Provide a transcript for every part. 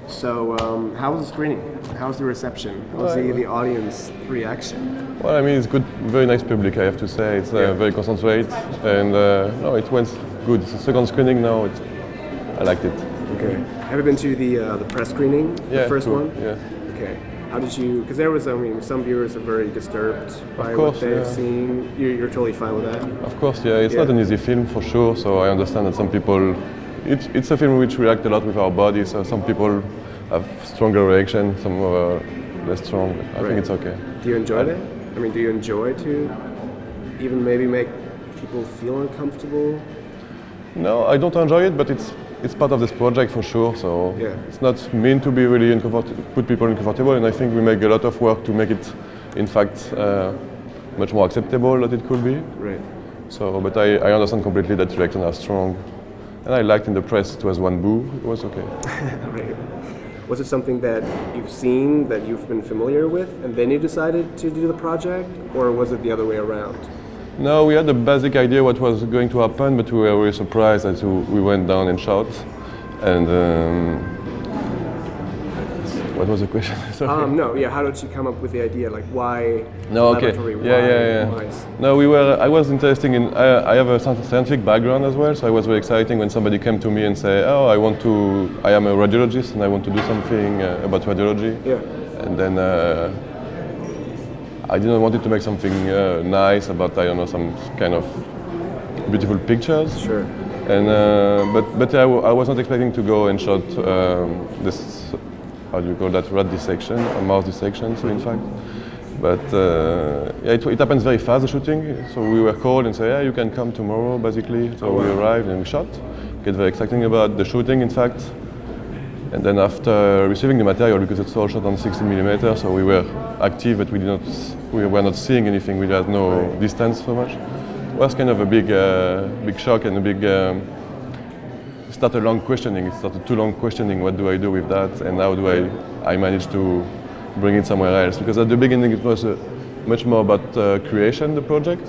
So, how was the screening? How was the reception? How was the audience reaction? Well, I mean, it's good, very nice public, I have to say. It's very concentrated, and no, it went good. It's the second screening now. I liked it. Okay. Have you been to the press screening? Yeah, the first one? Yeah. Okay. How did you? Because there was, I mean, some viewers are very disturbed by what they've seen. You're totally fine with that? Of course, yeah. It's not an easy film for sure. So I understand that some people. It's a film which reacts a lot with our body. So some people have stronger reaction, some less strong. I think it's okay. Do you enjoy that? I mean, do you enjoy to even maybe make people feel uncomfortable? No, I don't enjoy it, but it's part of this project for sure. So it's not meant to be really uncomfortable, put people uncomfortable, and I think we make a lot of work to make it, in fact, much more acceptable than it could be. Right. So, but I understand completely that reactions are strong, and I liked in the press it was one boo. It was okay. Right. Was it something that you've seen, that you've been familiar with, and then you decided to do the project, or was it the other way around? No, we had a basic idea what was going to happen, but we were really surprised as we went down and shot. And what was the question? Sorry. No, yeah. How did you come up with the idea? Like, why? No, okay. Yeah. No, I was interested in. I have a scientific background as well, so it was very exciting when somebody came to me and say, "Oh, I am a radiologist and I want to do something about radiology." Yeah. And then I didn't want to make something nice about, I don't know, some kind of beautiful pictures. Sure. And but I was not expecting to go and shot this. How do you call that? Rat dissection or mouse dissection, so in fact. But it happens very fast, the shooting. So we were called and said, you can come tomorrow, basically. So we arrived and we shot. Get very exciting about the shooting, in fact. And then after receiving the material, because it's all shot on 16mm, so we were active, but we were not seeing anything. We had no distance so much. It was kind of a big shock and a big. It started long questioning. It started too long questioning. What do I do with that? And how do I manage to bring it somewhere else? Because at the beginning it was much more about creation, the project.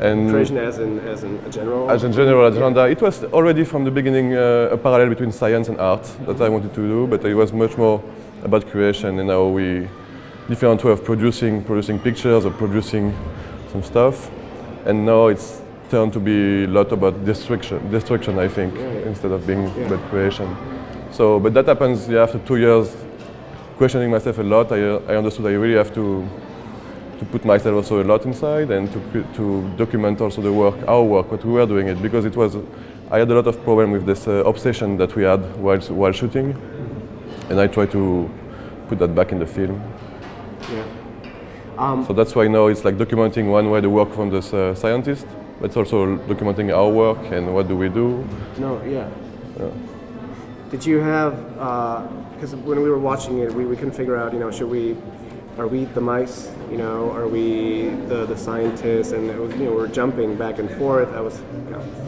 And creation as in a general? As a general agenda. It was already from the beginning a parallel between science and art that I wanted to do, but it was much more about creation and how different way of producing pictures or producing some stuff. And now it's turned to be a lot about destruction, I think, instead of being about creation. So, but that happens after 2 years questioning myself a lot. I understood I really have to put myself also a lot inside and to document also our work, what we were doing it, because I had a lot of problem with this obsession that we had while shooting, and I try to put that back in the film. Yeah. So that's why now it's like documenting one way the work from this scientist, but it's also documenting our work and what do we do. Did you have, because when we were watching it, we couldn't figure out, are we the mice, are we the scientists, and it was, we were jumping back and forth.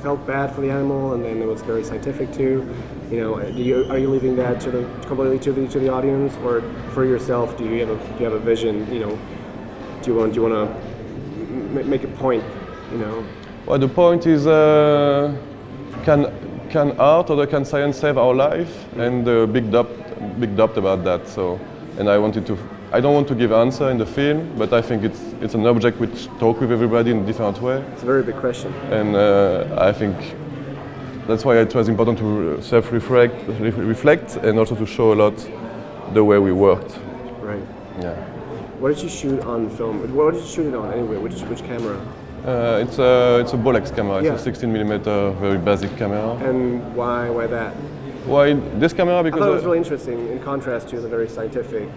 Felt bad for the animal, and then it was very scientific too. Are you leaving that completely to the audience, or for yourself? Do you have a vision? Do you want to make a point? Well, the point is, can art or can science save our life? And the big doubt about that. So, and I don't want to give answer in the film, but I think it's an object which talks with everybody in a different way. It's a very big question. And I think that's why it was important to reflect, and also to show a lot the way we worked. Right. Yeah. What did you shoot on film? What did you shoot it on anyway? Which camera? It's a Bolex camera. It's a 16mm, very basic camera. And why that? Why this camera? Because I thought it was really interesting in contrast to the very scientific,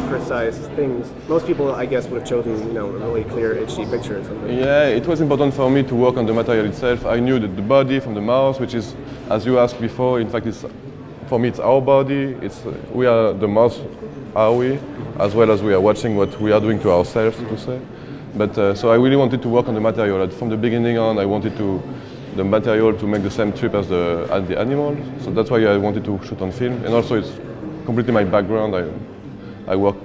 precise things. Most people, I guess, would have chosen, a really clear HD picture or something. Yeah, it was important for me to work on the material itself. I knew that the body from the mouse, which is, as you asked before, in fact, for me it's our body. We are the mouse, are we? As well as we are watching what we are doing to ourselves, to say. But so I really wanted to work on the material. From the beginning on, I wanted the material to make the same trip as the animal. So that's why I wanted to shoot on film. And also it's completely my background. I work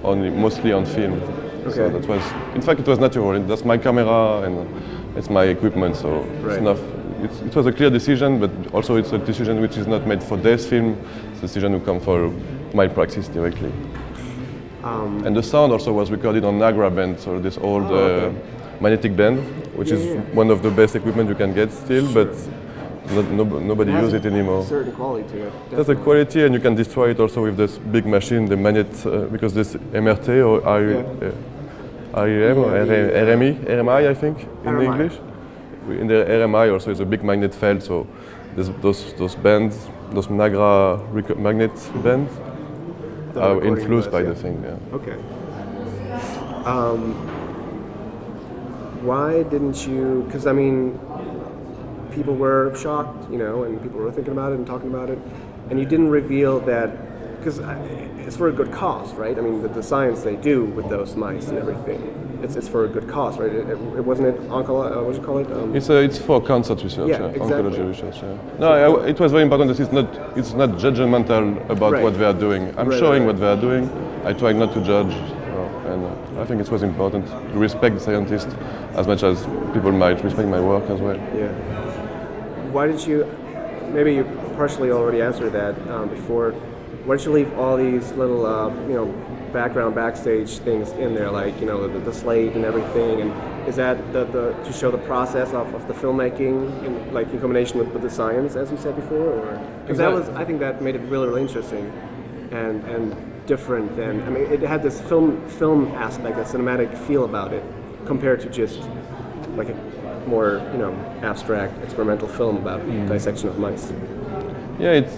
mostly on film. Okay. So that was, in fact, it was natural. That's my camera and it's my equipment. So it's it was a clear decision, but also it's a decision which is not made for this film. It's a decision who come for my practice directly. And the sound also was recorded on Nagra band, so this old magnetic band, which is one of the best equipment you can get still, but nobody uses it anymore. Certain quality to it. That's a quality, and you can destroy it also with this big machine, the magnet, because this MRT or REM or RMI, I think, in RMI. English. In the RMI also is a big magnet field, so those bands, those Nagra magnet bands, are influenced by the thing. Yeah. Okay. Why didn't you? Because I mean, people were shocked, you know, and people were thinking about it and talking about it, and you didn't reveal that because it's for a good cause, right? I mean, the science they do with those mice and everything, it's for a good cause, right? It wasn't it what do you call it? It's for cancer research, exactly. oncology research. Yeah. No, it was very important that it's not judgmental about what they are doing. I'm showing what they are doing. I try not to judge, and I think it was important to respect the scientists as much as people might respect my work as well. Yeah. Why did you? Maybe you partially already answered that before. Why did you leave all these little, backstage things in there, like the slate and everything? And is that to show the process of the filmmaking, in combination with the science, as you said before, or because I think that made it really, really interesting, and different than it had this film aspect, a cinematic feel about it, compared to just like a more abstract experimental film about dissection of mice. Yeah, it's.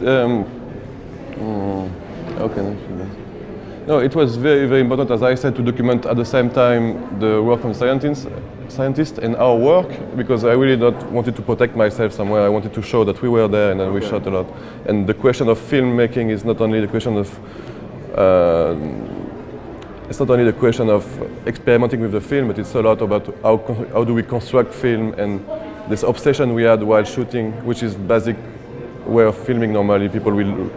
How can I say that? No, it was very, very important, as I said, to document at the same time the work of scientists and our work, because I really not wanted to protect myself somewhere. I wanted to show that we were there, and then we shot a lot. And the question of filmmaking is not only the question of it's not only the question of experimenting with the film, but it's a lot about how do we construct film, and this obsession we had while shooting, which is basic way of filming normally. People will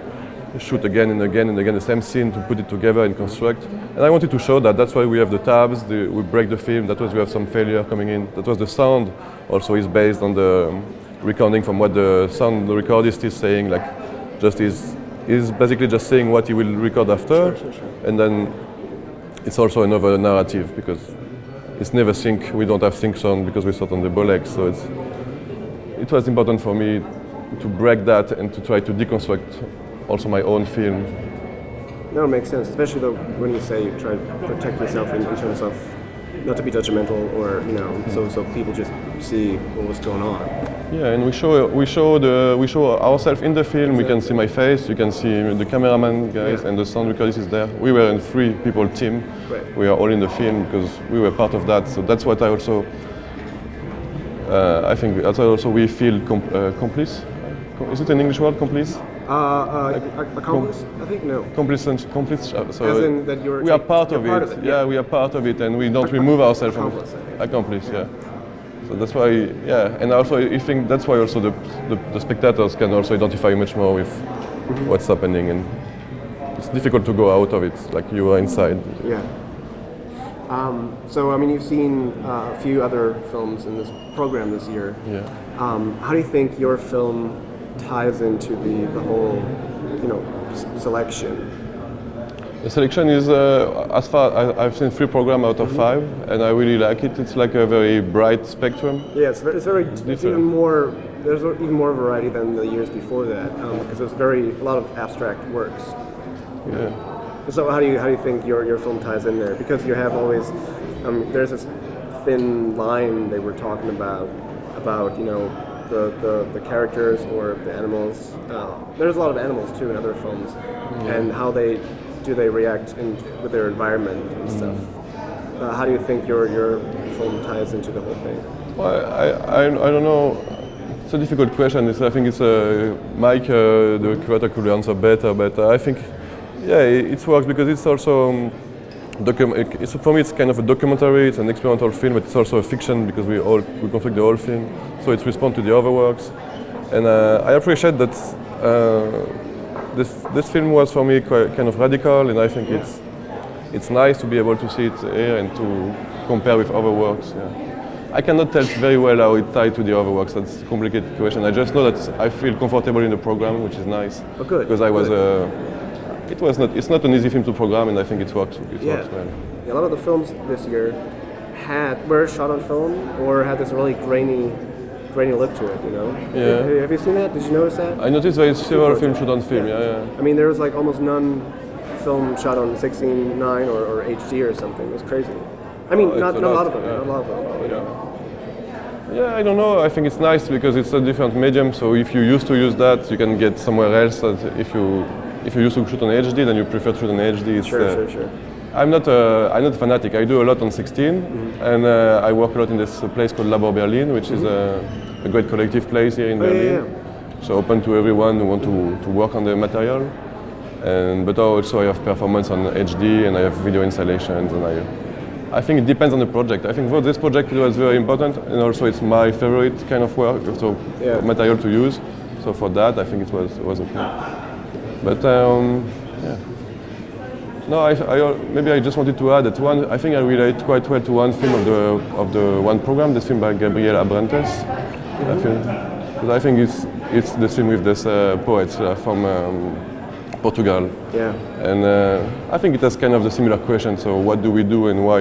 shoot again and again and again the same scene to put it together and construct. And I wanted to show that. That's why we have the tabs, we break the film, that was we have some failure coming in. That was the sound also is based on the recording from what the recordist is saying, like just is basically just saying what he will record after. Sure. And then it's also another narrative, because it's never sync, we don't have sync sound because we shot on the Bolex, so it was important for me to break that and to try to deconstruct also my own film. No, it makes sense, especially though when you say you try to protect yourself in terms of not to be judgmental, or so people just see what was going on. Yeah, and we show ourselves in the film. Exactly. We can see my face, you can see the cameraman guys, and the sound recordist is there. We were a 3-people team. Right. We are all in the film because we were part of that. So that's what I also I think that's also we feel complice. Is it an English word, complice? Accomplice? I think no. Complice. So as in that we are part of it. Yeah, we are part of it, and we don't remove ourselves from accomplice. Yeah. So that's why, and also I think that's why also the spectators can also identify much more with what's happening, and it's difficult to go out of it, like you are inside. Yeah. So I mean, you've seen a few other films in this program this year. Yeah. How do you think your film ties into the whole, selection? The selection is, as far I've seen 3 programs out of 5, and I really like it. It's like a very bright spectrum. Yeah, it's even more. There's even more variety than the years before that, because there's a lot of abstract works. Yeah. So how do you think your film ties in there? Because you have always there's this thin line they were talking about the characters or the animals. There's a lot of animals too in other films, and how they react with their environment and stuff. How do you think your film ties into the whole thing? Well, I don't know. It's a difficult question. I think it's Mike, the curator, could answer better. But I think, it works because it's also for me it's kind of a documentary. It's an experimental film, but it's also a fiction because we construct the whole film. So it responds to the other works, and I appreciate that. This film was for me quite kind of radical, and I think it's nice to be able to see it here and to compare with other works. Yeah. I cannot tell very well how it tied to the other works. That's a complicated question. I just know that I feel comfortable in the program, which is nice. Oh, good. Because I was, it's not an easy film to program, and I think it works well. Yeah, a lot of the films this year were shot on film or had this really grainy look to it, you know? Yeah. Have you seen that? Did you notice that? I noticed there is several films shot on film, yeah. I mean, there was like almost none film shot on 16:9 or HD or something. It was crazy. I mean, not a lot of them, not a lot of them, you know? Yeah, I don't know. I think it's nice because it's a different medium. So if you used to use that, you can get somewhere else. That if you used to shoot on HD, then you prefer to shoot on HD. Sure. I'm not a fanatic. I do a lot on 16, and I work a lot in this place called Berlinale, which is a great collective place here in Berlin. Yeah. So open to everyone who want to work on the material. But also I have performance on HD, and I have video installations, and I think it depends on the project. I think for this project it was very important, and also it's my favorite kind of work, so material to use. So for that, I think it was okay. But yeah. No, maybe I just wanted to add that I think I relate quite well to one film of the one program, this film by Gabriel Abrantes. Because I think it's the film with this poet from Portugal. Yeah. And I think it has kind of the similar question. So what do we do and why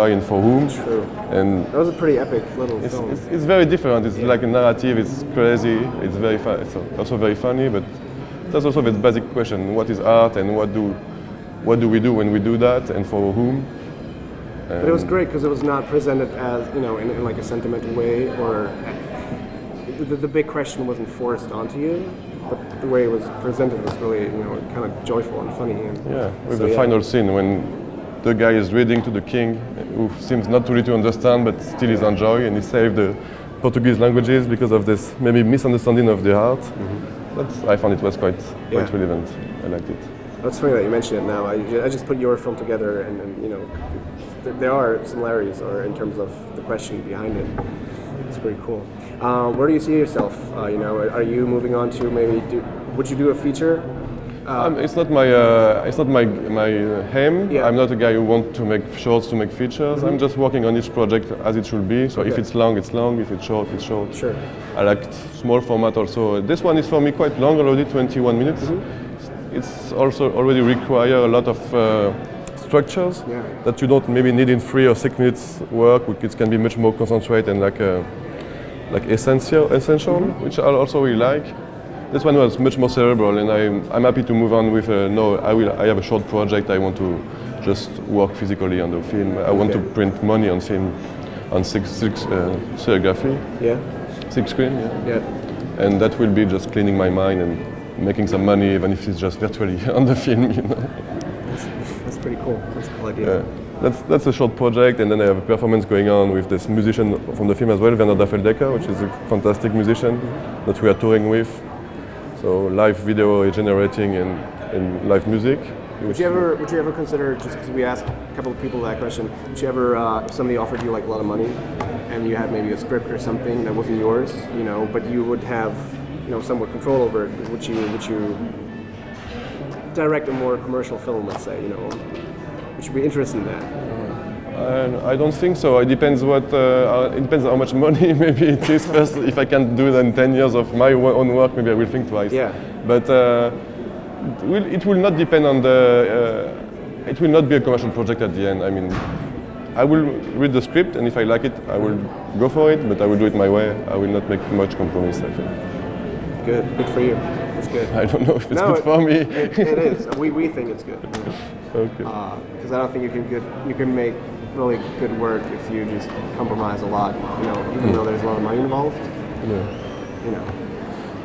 and for whom? True. And that was a pretty epic little film. It's very different. It's like a narrative. It's crazy. It's very it's also very funny. But there's also this basic question: what is art and what do we do when we do that and for whom? But it was great because it was not presented as, you know, in like a sentimental way, or the big question wasn't forced onto you, but the way it was presented was really, you know, kind of joyful and funny. And with the final scene when the guy is reading to the king, who seems not really to understand, but still is enjoying, and he saved the Portuguese languages because of this maybe misunderstanding of the art. I found it was quite relevant. I liked it. It's funny that you mention it now. I just put your film together, and you know, there are similarities, or in terms of the question behind it. It's pretty cool. Where do you see yourself? You know, are you moving on to would you do a feature? It's not my aim. Yeah. I'm not a guy who wants to make shorts to make features. I'm just working on each project as it should be. So if it's long, it's long. If it's short, it's short. Sure. I like small format also. This one is for me quite long already, 21 minutes. It's also already require a lot of structures that you don't maybe need in 3 or 6 minutes work. It can be much more concentrated and like essential, which I also really like. This one was much more cerebral, and I'm happy to move on with I have a short project. I want to just work physically on the film. I want to print money on film, on serigraphy. Yeah. 6 screen. Yeah. And that will be just cleaning my mind and making some money, even if it's just virtually on the film, you know. That's pretty cool. That's a cool idea. That's a short project, and then I have a performance going on with this musician from the film as well, Raphael, which is a fantastic musician that we are touring with. So live video generating and live music. Would you ever consider, just because we asked a couple of people that question, would you ever, if somebody offered you like a lot of money, and you had maybe a script or something that wasn't yours, you know, but you would have, you know, somewhat control over it, would you direct a more commercial film, let's say, you know? Would you be interested in that? I don't think so. It depends it depends how much money maybe it is first. If I can do then 10 years of my own work, maybe I will think twice. Yeah. But it will not depend on it will not be a commercial project at the end. I mean, I will read the script, and if I like it, I will go for it, but I will do it my way. I will not make much compromise, I think. Good for you. It's good. I don't know if it's good for me. It is. We think it's good. Okay. Because I don't think you can make really good work if you just compromise a lot. You know, even though there's a lot of money involved. Yeah. You know.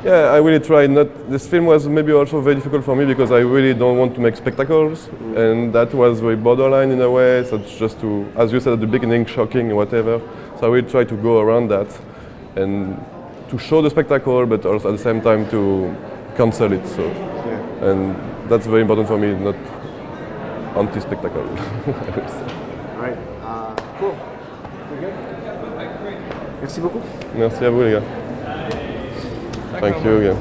Yeah, I really tried not. This film was maybe also very difficult for me because I really don't want to make spectacles, and that was very borderline in a way. So it's just to, as you said at the beginning, shocking, whatever. So I really try to go around that, and to show the spectacle, but also at the same time to cancel it. So, and that's very important for me, not anti-spectacle. All right, cool. We're good. Merci beaucoup. Merci à vous les gars. Thank you again.